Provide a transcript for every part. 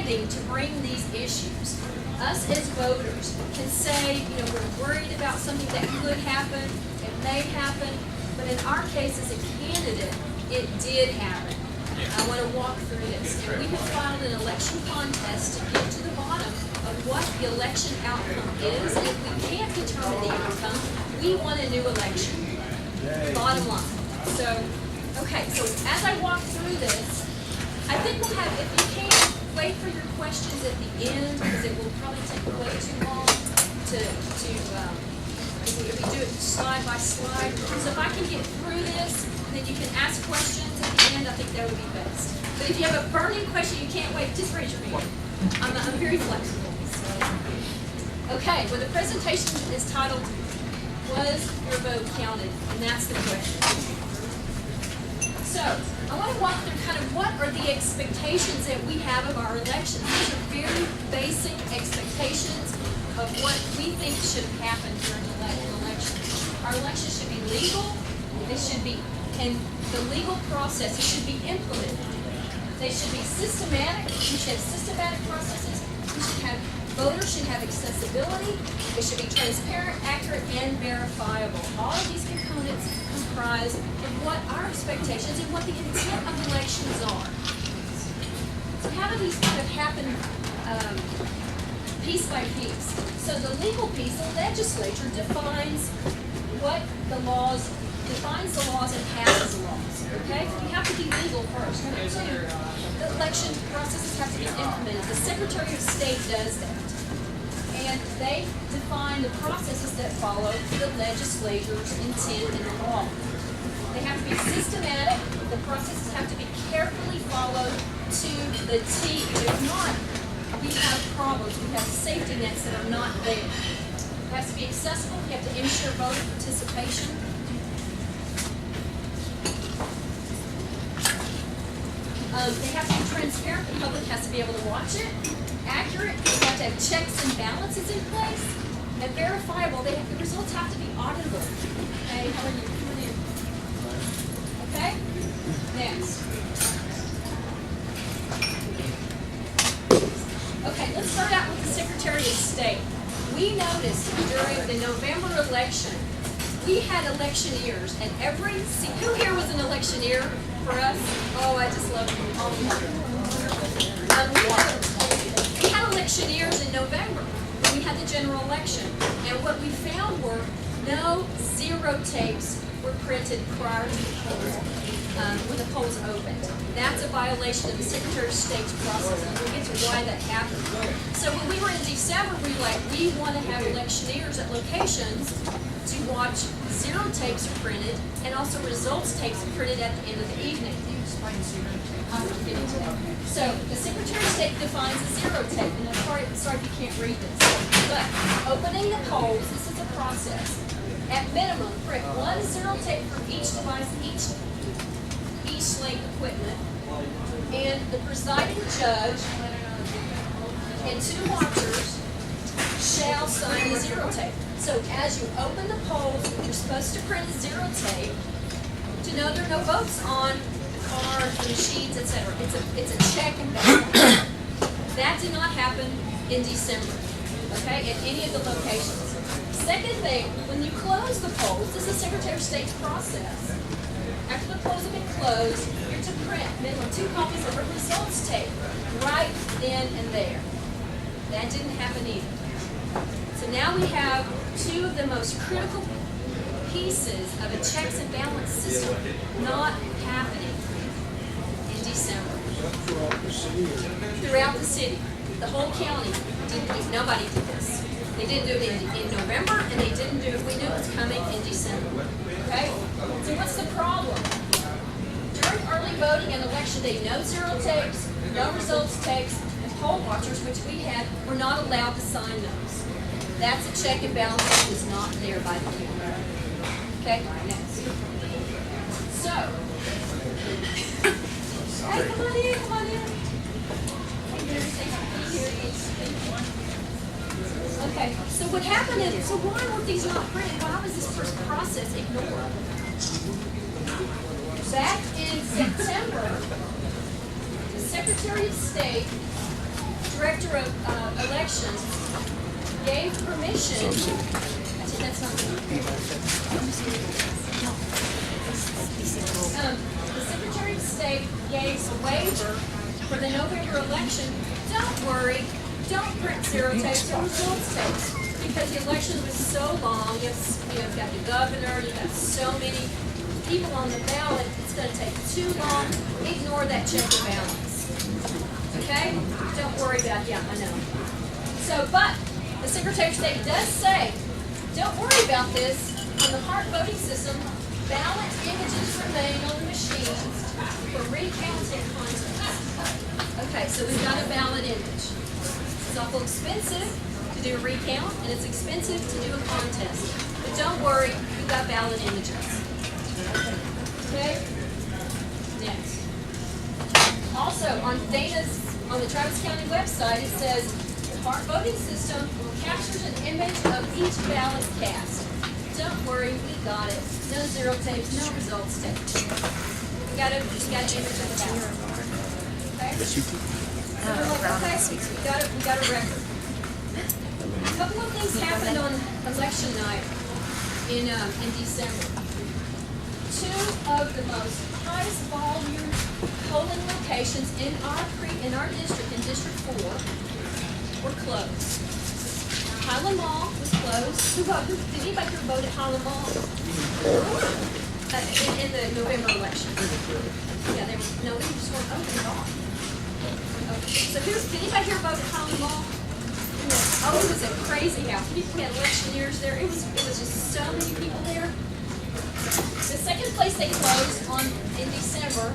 voting to bring these issues. Us as voters can say, we're worried about something that could happen, it may happen, but in our case as a candidate, it did happen. I want to walk through this. And we have filed an election contest to get to the bottom of what the election outcome is. And if we can't determine the outcome, we want a new election. Bottom line. So as I walk through this, I think we'll have, if you can, wait for your questions at the end, because it will probably take way too long if we do it slide by slide. So if I can get through this, then you can ask questions at the end. I think that would be best. But if you have a burning question, you can't wait, just raise your hand. I'm very flexible. So. Okay, well the presentation is titled, Was Your Vote Counted? And that's the question. So, I want to walk through kind of what are the expectations that we have of our elections. These are very basic expectations of what we think should happen during an election. Our elections should be legal, they should be, and the legal processes should be implemented. They should be systematic, we should have systematic processes, voters should have accessibility, it should be transparent, accurate, and verifiable. All of these components comprise of what our expectations and what the intent of elections are. So how do these kind of happen piece by piece? So the legal piece, the legislature defines the laws and passes the laws. Okay? So you have to be legal first. Number two, the election processes have to be implemented. The Secretary of State does that. And they define the processes that follow the legislature's intent in the law. They have to be systematic. The processes have to be carefully followed to the T. If not, we have problems. We have safety nets that are not there. It has to be accessible. We have to ensure voter participation. They have to be transparent. The public has to be able to watch it. Accurate. We have to have checks and balances in place. And verifiable. The results have to be auditable. Okay, how are you? Okay? Next. Okay, let's start out with the Secretary of State. We noticed during the November election, we had electioneers, and who here was an electioneer for us? Oh, I just love you. All of you. We had electioneers in November when we had the general election, and what we found were no zero tapes were printed prior to the polls, when the polls opened. That's a violation of the Secretary of State's process, and we'll get to why that happened. So when we were in December, we want to have electioneers at locations to watch zero tapes printed, and also results tapes printed at the end of the evening. So the Secretary of State defines a zero tape, and I'm sorry if you can't read this, but opening the polls, this is a process. At minimum, print one zero tape from each device, each slate equipment, and the presiding judge and two watchers shall sign the zero tape. So as you open the polls, you're supposed to print a zero tape to know there are no votes on the cards, the machines, etc. It's a check and balance. That did not happen in December, okay, at any of the locations. Second thing, when you close the polls, this is the Secretary of State's process. After the polls have been closed, you're to print minimum 2 copies of a results tape right then and there. That didn't happen either. So now we have two of the most critical pieces of a checks and balance system not happening in December. Throughout the city. The whole county nobody did this. They didn't do it in November, and they didn't do it, we knew it was coming in December. Okay? So what's the problem? During early voting and election day, no zero tapes, no results tapes, and poll watchers, which we had, were not allowed to sign those. That's a check and balance that was not there by the county. Okay, next. So, hey, come on in, come on in. Okay, so what happened is, so why were these not printed? Why was this first process ignored? Back in September, the Secretary of State director of elections gave permission. Actually, that's not good. The Secretary of State gave a waiver for the November election. Don't worry, don't print zero tapes or results tapes, because the election was so long. You've got the governor, you've got so many people on the ballot, it's going to take too long. Ignore that check and balance. Okay? Don't worry about it. Yeah, I know. So, but the Secretary of State does say, don't worry about this. On the part voting system, ballot images remain on the machines for recounting contests. Okay, so we've got a ballot image. It's awful expensive to do a recount, and it's expensive to do a contest. But don't worry, we've got ballot images. Okay? Next. Also, on the Travis County website, it says the part voting system captures an image of each ballot cast. Don't worry, we got it. No zero tapes, no results tapes. We got an image of the ballot. Okay? So we're like, okay, we got a record. A couple of things happened on election night in December. Two of the most highest volume polling locations in our district, in District 4, were closed. Highland Mall was closed. Did anybody here vote at Highland Mall? In the November election? Yeah, they just weren't open at all. Okay. So did anybody here vote at Highland Mall? Oh, it was a crazy house. We had electioneers there. It was just so many people there. The second place they closed in December,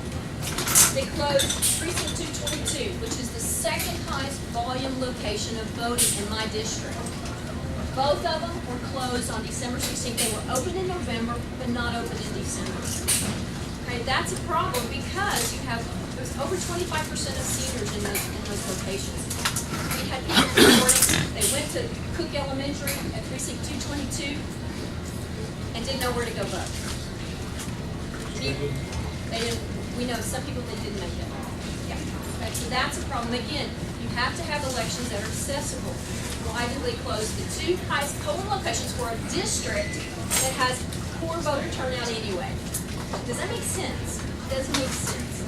they closed Precinct 222, which is the second highest volume location of voting in my district. Both of them were closed on December 16th. They were open in November, but not open in December. Okay, that's a problem because there's over 25% of seniors in those locations. We had people reporting they went to Cook Elementary at Precinct 222 and didn't know where to go vote. We know some people that didn't make it. Yeah. Okay, so that's a problem. Again, you have to have elections that are accessible. Why did they close the two highest polling locations for a district that has poor voter turnout anyway? Does that make sense? It doesn't make sense.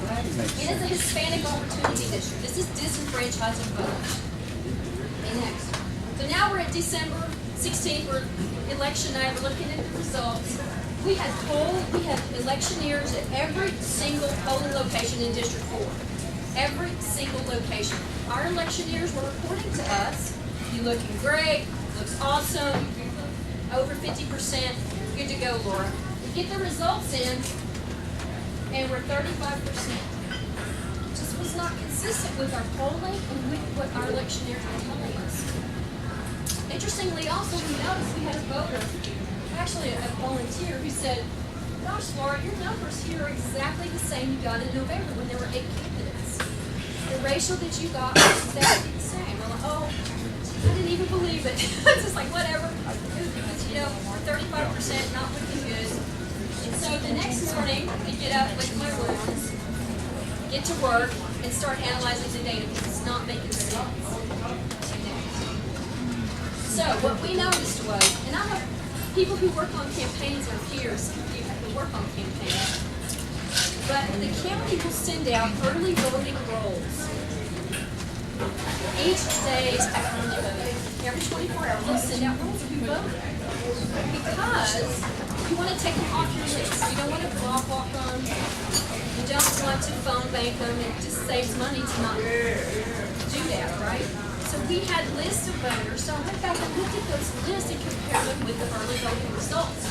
It is a Hispanic opportunity district. This is disenfranchising voters. Okay, next. So now we're at December 16th. We're election night. We're looking at the results. We had electioneers at every single polling location in District 4. Every single location. Our electioneers were reporting to us, "You looking great, looks awesome, over 50%, good to go, Laura." We get the results in, and we're 35%. Just was not consistent with our polling and with what our electioneers were telling us. Interestingly, also, we noticed we had a voter, actually a volunteer, who said, "Gosh, Laura, your numbers here are exactly the same you got in November when there were 8 candidates. The ratio that you got was exactly the same." We're like, oh, I didn't even believe it. It's just like, whatever. You know, 35%, not looking good. And so the next morning, I get up with my rules, get to work, and start analyzing the data because it's not making sense. So what we noticed was, and I have people who work on campaigns are here, some of you who work on campaigns, but the county will send out early voting rolls each day at early voting. Every 24 hours, they'll send out rolls of who voted. Because you want to take them off your list. You don't want to walk them. You don't want to phone bank them. It just saves money to not do that, right? So we had lists of voters. So I went back and looked at those lists and compared them with the early voting results.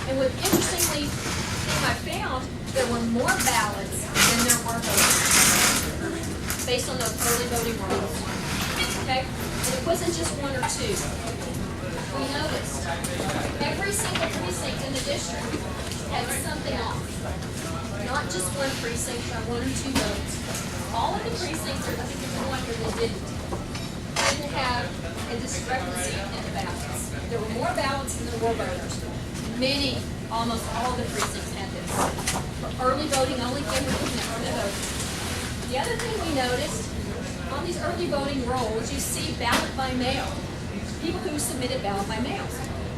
And what interestingly I found, there were more ballots than there were voters based on those early voting rolls. Okay? And it wasn't just one or two. We noticed every single precinct in the district had something off. Not just one precinct by 1 or 2 votes. All of the precincts, I think there's one here that didn't have a discrepancy in the ballots. There were more ballots than there were voters. Many, almost all the precincts had this. For early voting, only thing we're looking at early voting. The other thing we noticed, on these early voting rolls, you see ballot by mail. People who submitted ballot by mail.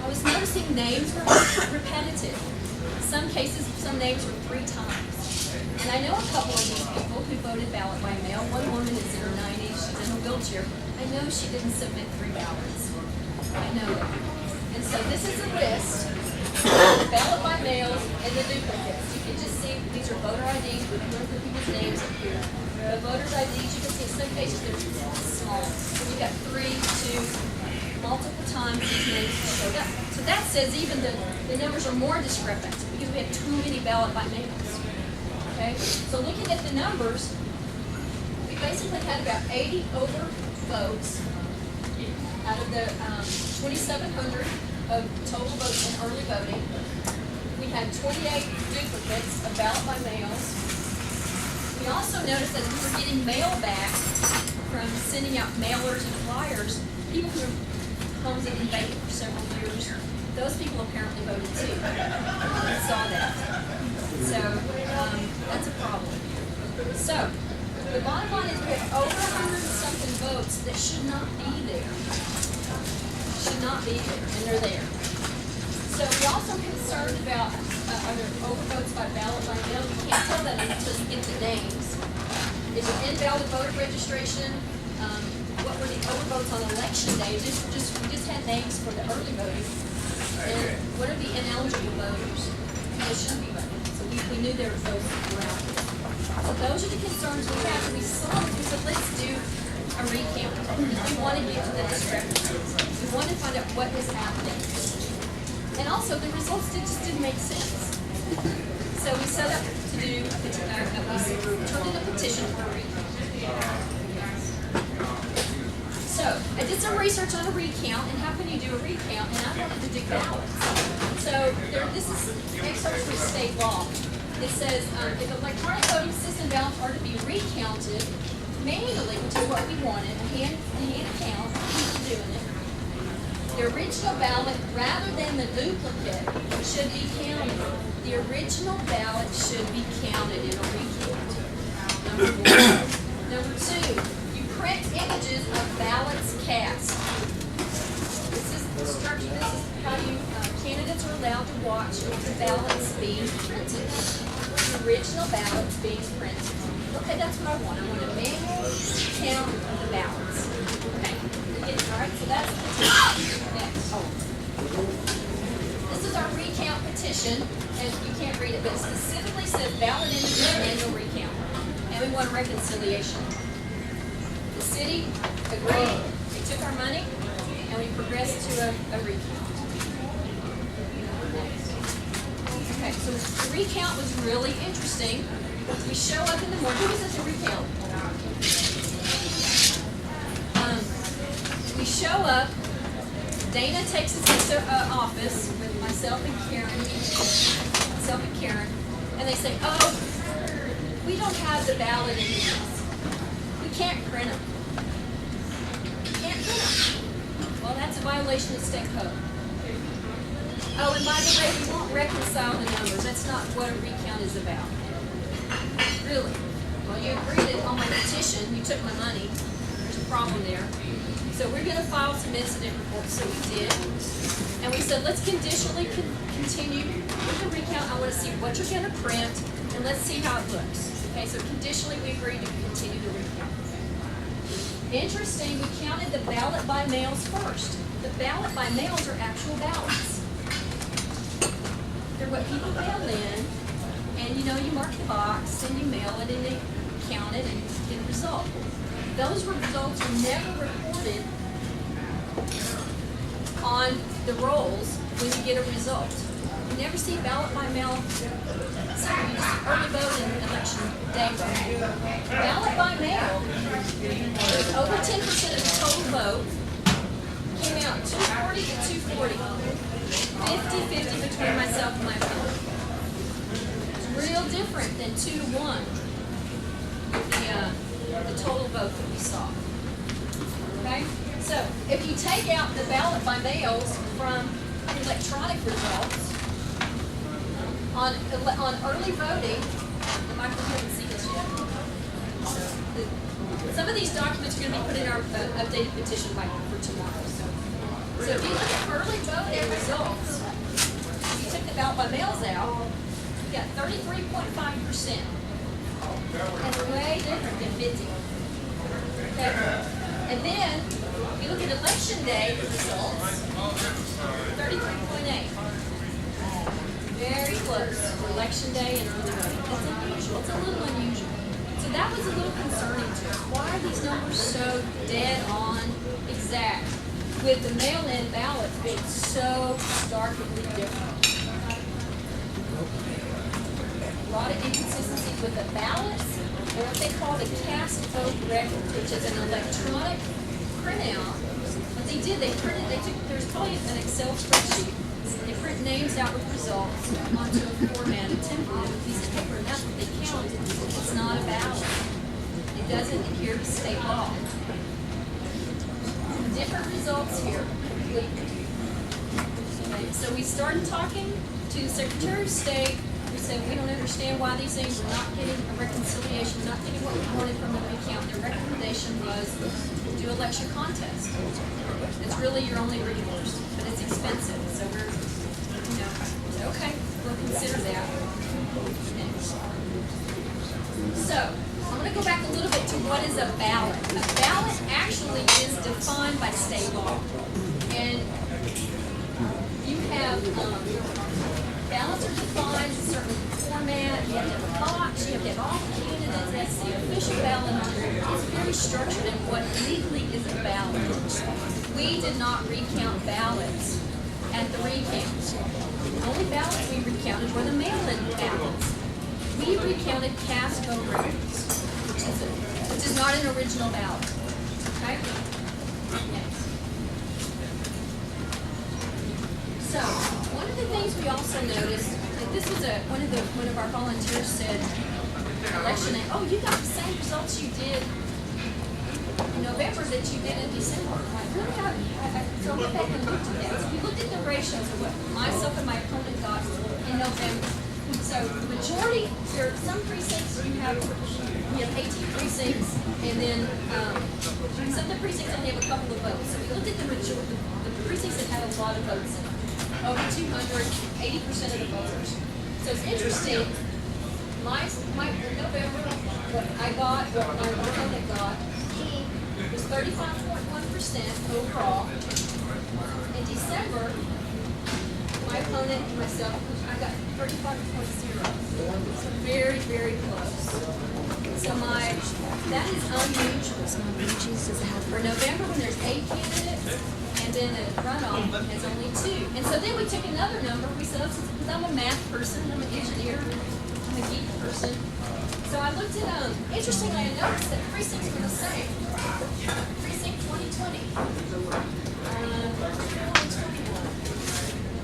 I was noticing names were repetitive. In some cases, some names were 3 times. And I know a couple of these people who voted ballot by mail. One woman is in her 90s, she's in a wheelchair. I know she didn't submit 3 ballots. I know that. And so this is a list of the ballot by mails and the duplicates. You can just see these are voter IDs with the people's names up here. The voters IDs, you can see in some cases they're small. You've got 3, 2, multiple times these names showed up. So that says even the numbers are more discrepant because we have too many ballot by mails. Okay? So looking at the numbers, we basically had about 80 over votes out of the 2,700 of total votes in early voting. We had 28 duplicates of ballot by mails. We also noticed that we were getting mail back from sending out mailers and flyers. People who homes have been vacant for several years, those people apparently voted too. I saw that. So that's a problem. So the bottom line is we have over 100 and something votes that should not be there. Should not be there, and they're there. So we're also concerned about are there overvotes by ballot by mail? You can't tell that until you get the names. Is it invalid voter registration? What were the overvotes on election day? We just had names for the early voting. And what are the ineligible voters? They shouldn't be voting. So we knew there were those around. So those are the concerns we have. We saw it. We said, let's do a recount. We want to get to the discrepancies. We want to find out what is happening. And also, the results just didn't make sense. So we set up to do, we turned in a petition for a recount. So I did some research on a recount and how can you do a recount, and I wanted to do ballots. So this is excerpts from state law. It says if electronic voting system ballots are to be recounted manually, which is what we wanted, a hand count, people doing it. The original ballot, rather than the duplicate, should be counted. The original ballot should be counted in a recount. Number 1. Number 2. Print images of ballots cast. This is the structure. This is how candidates are allowed to watch the ballots being printed. The original ballots being printed. Okay, that's what I want. I want a manual count of the ballots. Okay. All right. So that's the petition. Next. This is our recount petition, and you can't read it, but it specifically says ballot images manual recount, and we want reconciliation. The city agreed, they took our money, and we progressed to a recount. Okay, so the recount was really interesting. We show up in the morning. Who is this a recount? We show up, Dana takes us into office with myself and Karen, and they say, oh, we don't have the ballot images. We can't print them. Well, that's a violation of state code. Oh, and by the way, we won't reconcile the numbers. That's not what a recount is about. Really? Well, you agreed it on my petition. You took my money. There's a problem there. So we're going to file some incident reports. So we did. And we said, let's conditionally continue with the recount. I want to see what you're going to print, and let's see how it looks. Okay, so conditionally we agreed to continue the recount. Interesting, we counted the ballot by mails first. The ballot by mails are actual ballots. They're what people mail in, and you mark the box, and you mail it, and they count it, and get a result. Those results are never recorded on the rolls when you get a result. You never see ballot by mail. So you just early vote and election day vote. Ballot by mail, over 10% of the total vote came out 240 to 240. 50-50 between myself and my opponent. It's real different than 2 to 1 with the total vote that we saw. Okay? So if you take out the ballot by mails from electronic results, on early voting, the microphone can't see this yet. So some of these documents are going to be put in our updated petition by for tomorrow. So if you look at early vote and results, if you took the ballot by mails out, you got 33.5%. That's way different than 50. Okay. And then if you look at election day results, 33.8. Very close for election day and early voting. That's unusual. It's a little unusual. So that was a little concerning to us. Why are these numbers so dead on exact, with the mail-in ballots being so starkly different? A lot of inconsistencies with the ballots and what they call the cast vote record, which is an electronic printout. What they did, there's probably an Excel spreadsheet. They print names out with results onto a format, a template of a piece of paper, and that's what they count. It's not a ballot. It doesn't adhere to state law. Different results here, completely. Okay, so we started talking to the Secretary of State. We said we don't understand why these things are not getting a reconciliation, not getting what we wanted from the recount. Their recommendation was do election contest. It's really your only recourse, but it's expensive. So we're, okay, we'll consider that. So I'm going to go back a little bit to what is a ballot. A ballot actually is defined by state law, and you have ballots are defined in a certain format. You have to have a box. You have to have all the candidates. That's the official ballot on it. It's very structured in what legally is a ballot. We did not recount ballots at the recount. The only ballots we recounted were the mail-in ballots. We recounted cast vote records, which is not an original ballot. Okay? Next. So, one of the things we also noticed, that this was one of our volunteers said, election day, oh, you got the same results you did in November that you did in December. So I went back and looked at that. So we looked at the ratios of what myself and my opponent got in November. So the majority, there are some precincts we have 18 precincts, and then some of the precincts only have a couple of votes. So we looked at the majority, the precincts that had a lot of votes in them. Over 200, 80% of the voters. So it's interesting. My November, what I got, what my opponent got, was 35.1% overall. In December, my opponent and myself, I got 35.0. So very, very close. So that is unusual. For November, when there's 8 candidates, and then a runoff has only 2. And so then we took another number. We said, because I'm a math person, I'm an engineer, I'm a geek person. So I looked at, interestingly, I noticed that precincts were the same. Precinct 2020, 2021,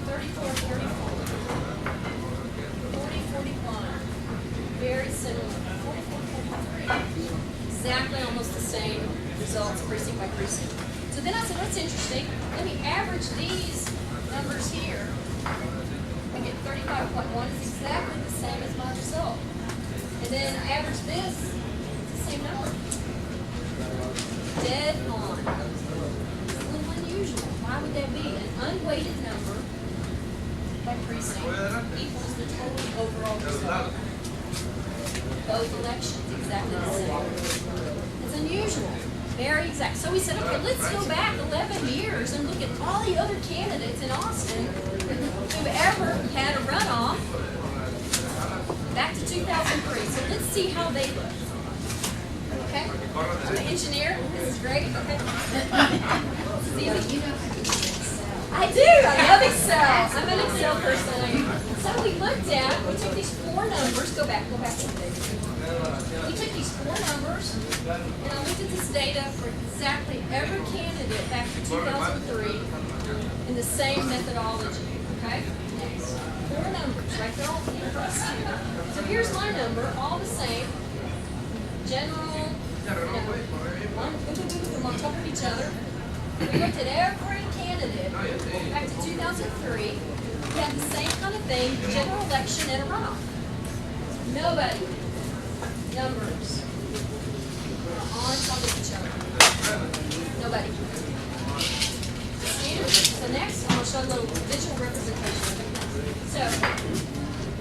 34, 34, 40, 41, very similar, 44, 43. Exactly almost the same results precinct by precinct. So then I said, that's interesting. Let me average these numbers here. I get 35.1 is exactly the same as my result. And then I average this, it's the same number. Dead on. It's a little unusual. Why would that be? An unweighted number by precinct equals the total overall result. Both elections exactly the same. It's unusual. Very exact. So we said, okay, let's go back 11 years and look at all the other candidates in Austin who ever had a runoff back to 2003. So let's see how they look. Okay? I'm an engineer. This is great. Okay. This is easy. I do. I love Excel. I'm an Excel person. So we took these 4 numbers. Go back. We took these 4 numbers, and I looked at this data for exactly every candidate back to 2003 in the same methodology. Okay? Next. 4 numbers, right? They're all So here's my number, all the same. General, on top of each other. We looked at every candidate back to 2003. We had the same kind of thing, general election and a runoff. Nobody. Numbers. on top of each other. Nobody. So next, I'm going to show a little visual representation. So,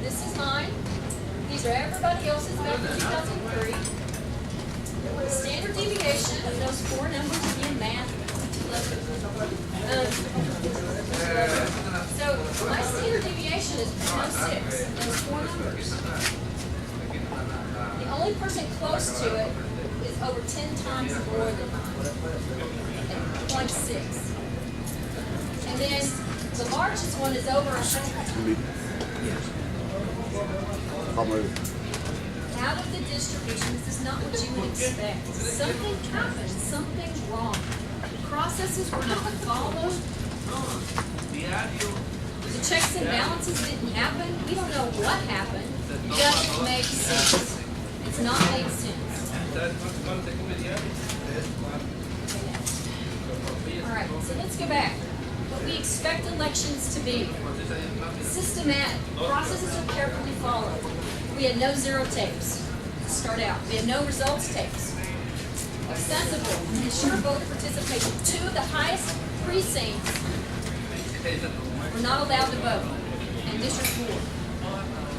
this is mine. These are everybody else's back in 2003. The standard deviation of those four numbers in math. So, my standard deviation is 0.06, those four numbers. The only person close to it is over 10 times more than mine, at 0.6. And then the largest one is over 100. Out of the distribution, this is not what you would expect. Something happened, something's wrong. The processes were not followed. The checks and balances didn't happen. We don't know what happened. It doesn't make sense. It's not made sense. All right, so let's go back. What we expect elections to be. Systematic. Processes are carefully followed. We had no zero tapes to start out. We had no results tapes. Accessible. Ensure voter participation. 2 of the highest precincts were not allowed to vote. And District 4.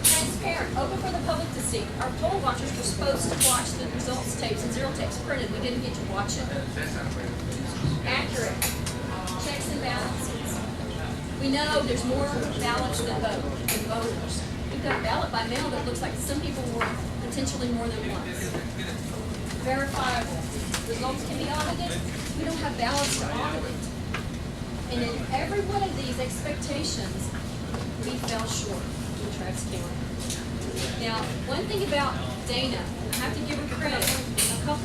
Transparent. Open for the public to see. Our poll watchers were supposed to watch the results tapes and zero tapes printed. We didn't get to watch it. Accurate. Checks and balances. We know there's more ballots than voters. We've got a ballot by mail that looks like some people were potentially more than once. Verifiable. Results can be audited. We don't have ballots to audit. And in every one of these expectations, we fell short in Travis County. Now, one thing about Dana, I have to give her credit. I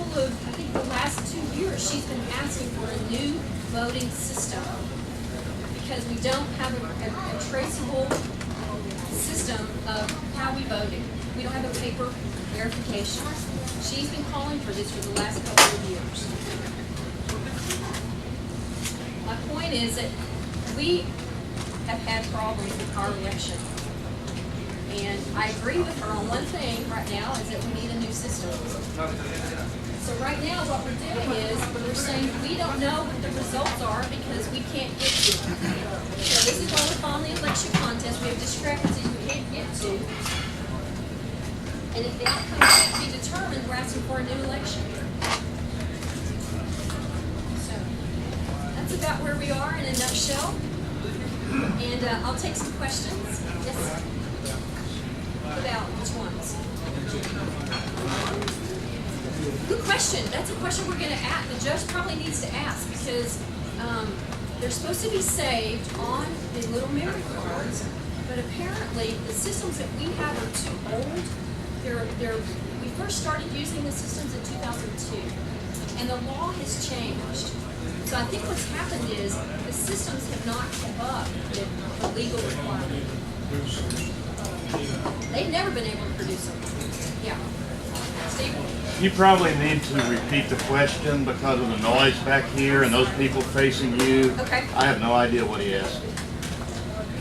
think the last 2 years, she's been asking for a new voting system because we don't have a traceable system of how we voted. We don't have a paper verification. She's been calling for this for the last couple of years. My point is that we have had problems with our election. And I agree with her on one thing right now is that we need a new system. So right now what we're doing is we're saying we don't know what the results are because we can't get to them. So this is why we're following the election contest. We have discrepancies we can't get to. And if the outcome can't be determined, we're asking for a new election. So that's about where we are in a nutshell. And I'll take some questions. Yes? About which ones? Good question. That's a question we're going to ask. The judge probably needs to ask because they're supposed to be saved on the little memory cards, but apparently the systems that we have are too old. We first started using the systems in 2002, and the law has changed. So I think what's happened is the systems have not kept up with the legal requirement. They've never been able to produce them. Yeah. Stephen? You probably need to repeat the question because of the noise back here and those people facing you. Okay. I have no idea what he asked.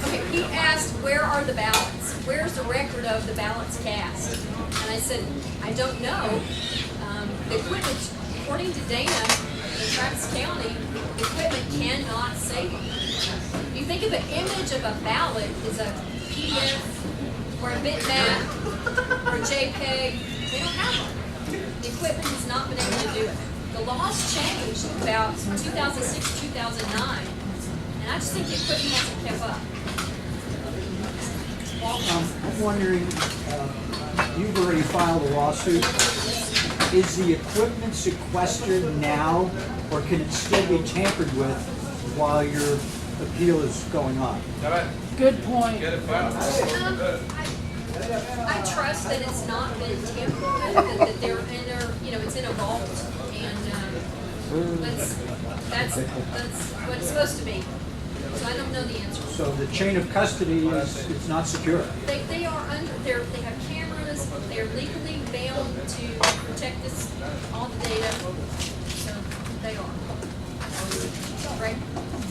Okay, he asked, where are the ballots? Where's the record of the ballots cast? And I said, I don't know. The equipment, according to Dana in Travis County, the equipment cannot save them. You think of an image of a ballot as a PDF or a bitmap or a JPEG, they don't have them. The equipment has not been able to do it. The laws changed about 2006, 2009, and I just think the equipment hasn't kept up. I'm wondering, you've already filed a lawsuit. Is the equipment sequestered now, or can it still be tampered with while your appeal is going on? Good point. I trust that it's not been tampered with, that they're in their, it's in a vault, and that's what it's supposed to be. So I don't know the answer. So the chain of custody is not secure. They are they have cameras. They are legally bound to protect all the data. So they are. Right?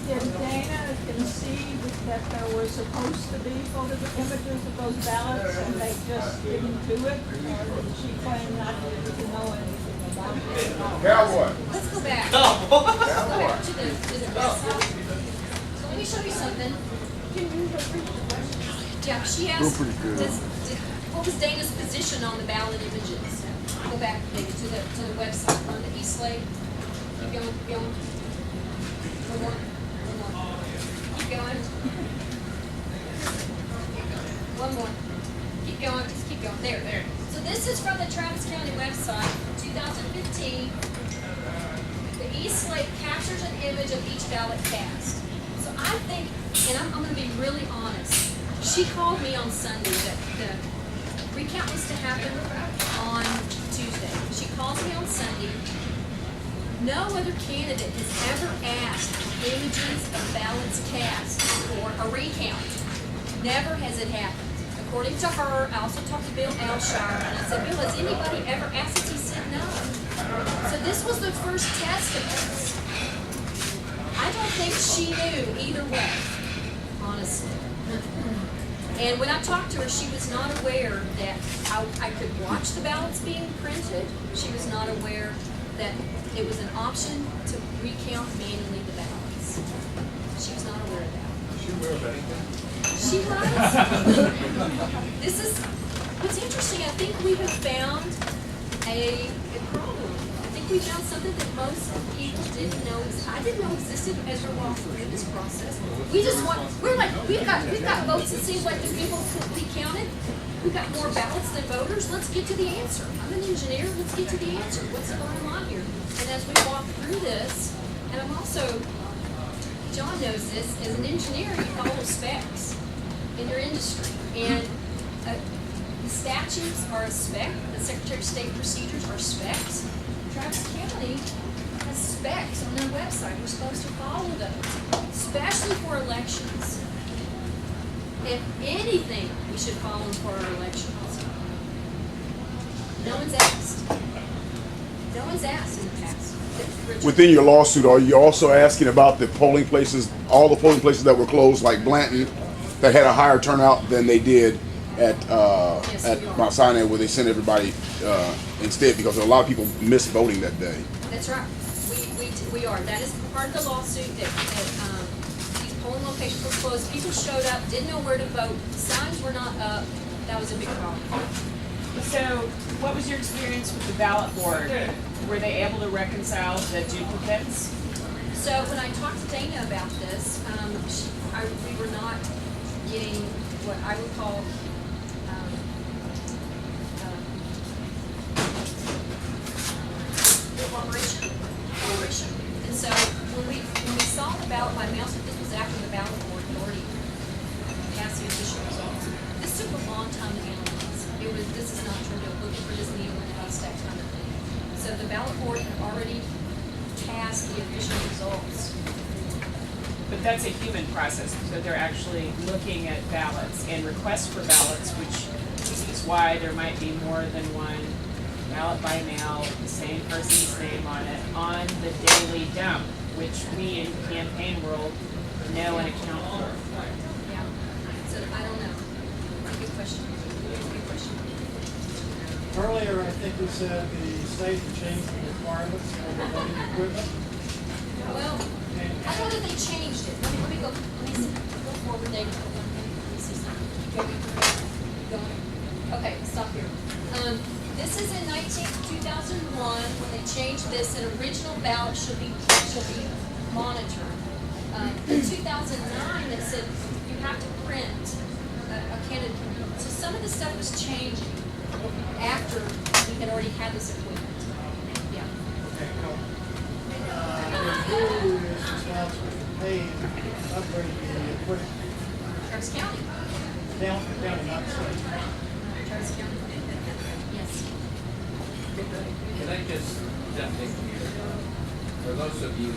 Did Dana concede that there were supposed to be photo images of those ballots and they just didn't do it? Or did she claim not to know anything Cowboy. Let's go back. Let's go back to the website. So let me show you something. Yeah, she asked, what was Dana's position on the ballot images? Go back, Dana, to the website, on the East Lake. Keep going, keep going. One more. Keep going. One more. Keep going, just keep going. There. So this is from the Travis County website, 2015. The East Lake captures an image of each ballot cast. So I think, and I'm going to be really honest, she called me on Sunday that the recount was to happen on Tuesday. She calls me on Sunday. No other candidate has ever asked for images of ballots cast for a recount. Never has it happened. According to her, I also talked to Bill Alshire, and I said, Bill, has anybody ever asked this? He said no. So this was the first test of this. I don't think she knew either way, honestly. And when I talked to her, she was not aware that I could watch the ballots being printed. She was not aware that it was an option to recount manually the ballots. She was not aware of that. Is she aware of anything? She was. This is what's interesting. I think we have found a problem. I think we found something that most people didn't know. I didn't know existed as we're walking through this process. We just want. We're like we've got votes. It seems like the people could be counted. We've got more ballots than voters. Let's get to the answer. I'm an engineer. Let's get to the answer. What's going on here? And as we walk through this, and I'm also. John knows this. As an engineer, you follow specs in your industry, and the statutes are a spec. The Secretary of State procedures are specs. Travis County has specs on their website. We're supposed to follow those, especially for elections. If anything, we should follow them for our elections. No one's asked. No one's asked in the past. Within your lawsuit, are you also asking about the polling places, all the polling places that were closed, like Blanton, that had a higher turnout than they did at Mount Sinai, where they sent everybody instead, because a lot of people missed voting that day? That's right. We are. That is part of the lawsuit that these polling locations were closed. People showed up, didn't know where to vote. Signs were not up. That was a big problem. So, what was your experience with the ballot board? Were they able to reconcile the duplicates? So when I talked to Dana about this, we were not getting what I would call cooperation. And so when we saw the ballot by mail, so this was after the ballot board already passed the official results. This took a long time to analyze. This is not trivial. Looking for this needle in the haystack kind of thing. So the ballot board had already passed the official results. But that's a human process, so they're actually looking at ballots and requests for ballots, which is why there might be more than one ballot by mail, the same person's name on it, on the daily dump, which we in the campaign world know and account for. Yeah. So I don't know. Good question. Good question. Earlier, I think we said the state changed the requirements for the voting equipment. Well, I know that they changed it. Let me go forward, David. Let me see something. Keep going. Okay, stop here. This is in 2001 when they changed this. An original ballot should be monitored. In 2009, they said you have to print a candidate. So some of the stuff was changing after we had already had this equipment. Yeah. Who is responsible for paying to upgrade the equipment? Travis County. County, not the state. Travis County. Yes. Can I just jump in here? For those of you,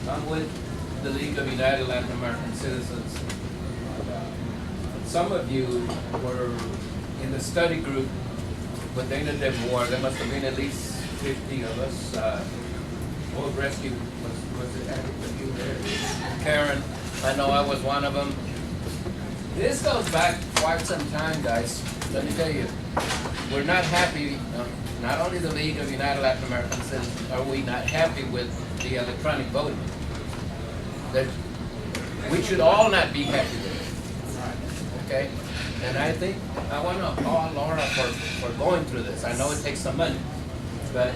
I'm with the League of United Latin American Citizens. Some of you were in the study group with Dana DeMoore. There must have been at least 50 of us. World Rescue was it with you there? Karen, I know I was one of them. This goes back quite some time, guys. let me tell you, we're not happy, not only the League of United Latin American Citizens, are we not happy with the electronic voting. That we should all not be happy with it, okay? And I think, I want to applaud Laura for going through this. I know it takes some money, but